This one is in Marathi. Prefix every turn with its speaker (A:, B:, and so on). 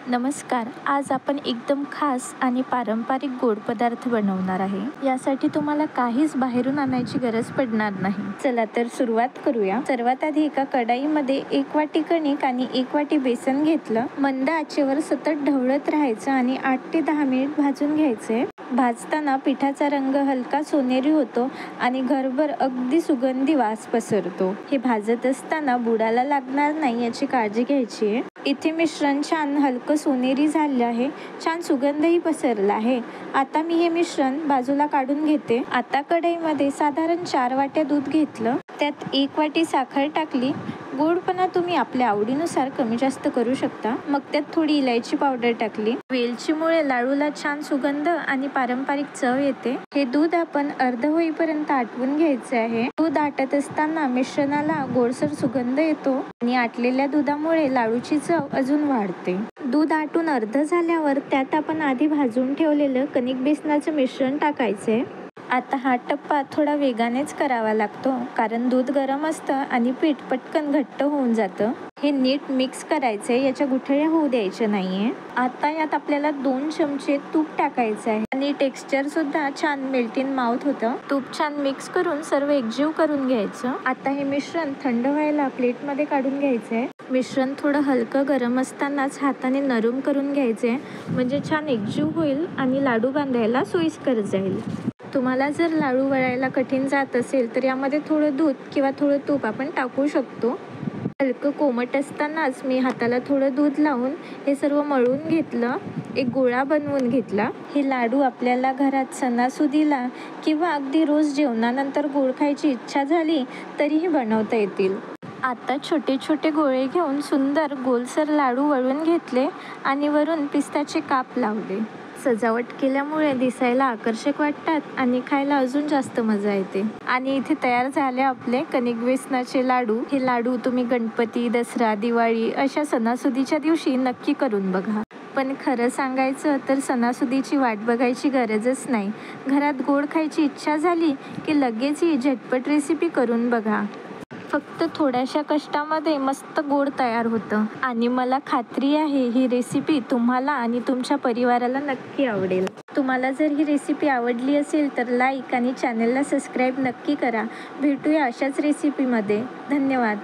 A: नमस्कार. आज आपण एकदम खास आणि पारंपरिक गोड पदार्थ बनवणार आहे. यासाठी तुम्हाला काहीच बाहेरून आणायची गरज पडणार नाही. चला तर सुरुवात करूया. सर्वात आधी एका कढाईमध्ये 1 वाटी कणिक आणि 1 वाटी बेसन घेतलं. मंद आचेवर सतत ढवळत राहायचं आणि 8 ते 10 मिनिट भाजून घ्यायचे. भाजताना पिठाचा रंग हलका सोनेरी होतो आणि घरभर अगदी सुगंधी वास पसरतो. हे भाजत असताना बुडाला लागणार नाही याची काळजी घ्यायची आहे. इथे मिश्रण छान हलकं सोनेरी झालं आहे. छान सुगंधही पसरला आहे. आता मी हे मिश्रण बाजूला काढून घेते. आता कढईमध्ये साधारण 4 वाट्या दूध घेतलं. त्यात 1 वाटी साखर टाकली. गोडपणा तुम्ही आपल्या आवडीनुसार कमी जास्त करू शकता. मग त्यात थोडी इलायची पावडर टाकली. वेलचीमुळे लाडूला छान सुगंध आणि पारंपरिक चव येते. हे दूध आपण अर्ध होईपर्यंत आटवून घ्यायचे आहे. दूध आटत असताना मिश्रणाला गोडसर सुगंध येतो आणि आटलेल्या दुधामुळे लाडूची चव अजून वाढते. दूध आटून अर्ध झाल्यावर त्यात आपण आधी भाजून ठेवलेलं कणिक बेसनाचं मिश्रण टाकायचे. आता हा टप्पा थोडा वेगानेच करावा लागतो, कारण दूध गरम असतं आणि पीठ पटकन घट्ट होऊन जातं. हे नीट मिक्स करायचे, याच्या गुठळ्या होऊ द्यायच्या नाहीये. आता यात आपल्याला 2 चमचे तूप टाकायचं आहे आणि टेक्स्चर सुद्धा छान मेल्ट इन माउथ होतं. तूप छान मिक्स करून सर्व एकजीव करून घ्यायचं. आता हे मिश्रण थंड व्हायला प्लेटमध्ये काढून घ्यायचंय. मिश्रण थोडं हलकं गरम असतानाच हाताने नरम करून घ्यायचे, म्हणजे छान एकजीव होईल आणि लाडू बांधायला सोयीस्कर जाईल. तुम्हाला जर लाडू वळायला कठीण जात असेल तर यामध्ये थोडं दूध किंवा थोडं तूप आपण टाकू शकतो. हलकं कोमट असतानाच मी हाताला थोडं दूध लावून हे सर्व मळून घेतलं. एक गोळा बनवून घेतला. हे लाडू आपल्याला घरात सणासुदीला किंवा अगदी रोज जेवणानंतर गोड खायची इच्छा झाली तरीही बनवता येतील. आता छोटे छोटे गोळे घेऊन सुंदर गोलसर लाडू वळून घेतले आणि वरून पिस्ताचे काप लावले. सजावट केल्यामुळे दिसायला आकर्षक वाटतात आणि खायला अजून जास्त मजा येते. आणि इथे तयार झाले आपले कणिक बेसनाचे लाडू. हे लाडू तुम्ही गणपती, दसरा, दिवाळी अशा सणासुदीच्या दिवशी नक्की करून बघा. पण खरं सांगायचं तर सणासुदीची वाट बघायची गरजच नाही. घरात गोड खायची इच्छा झाली की लगेच ही झटपट रेसिपी करून बघा. फक्त थोड्याशा कष्टामध्ये मस्त गोड तयार होतं आणि मला खात्री आहे ही रेसिपी तुम्हाला आणि तुमच्या परिवाराला नक्की आवडेल. तुम्हाला जर ही रेसिपी आवडली असेल तर लाईक आणि चॅनलला सबस्क्राईब नक्की करा. भेटूया अशाच रेसिपीमध्ये. धन्यवाद.